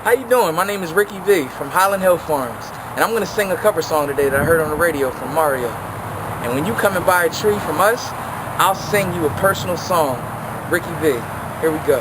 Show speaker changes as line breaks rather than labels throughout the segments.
How you doing? My name is Ricky V from Highland Hill Farms, and I'm going to sing a cover song today that I heard on the radio from Mario. And when you come and buy a tree from us, I'll sing you a personal song. Ricky V. Here we go.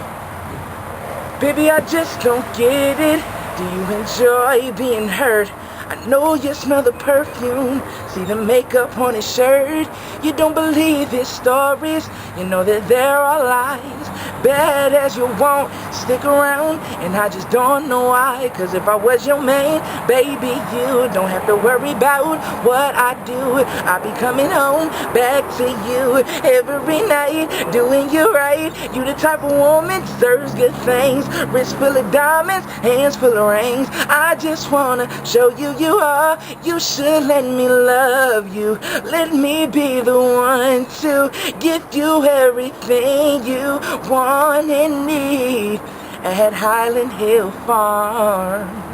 Baby, I just don't get it. Do you enjoy being hurt? I know you smell the perfume, see the makeup on his shirt. You don't believe his stories, you know that there are lies. Bad as you won't stick around, and I just don't know why. Cause if I was your man, baby, you don't have to worry about what I do. I'll be coming home back to you every night, doing you right. You the type of woman deserves good things. Wrist full of diamonds, hands full of rings. I just wanna show you you are. You should let me love you. Let me be the one to give you everything you want and need at Highland Hill Farm.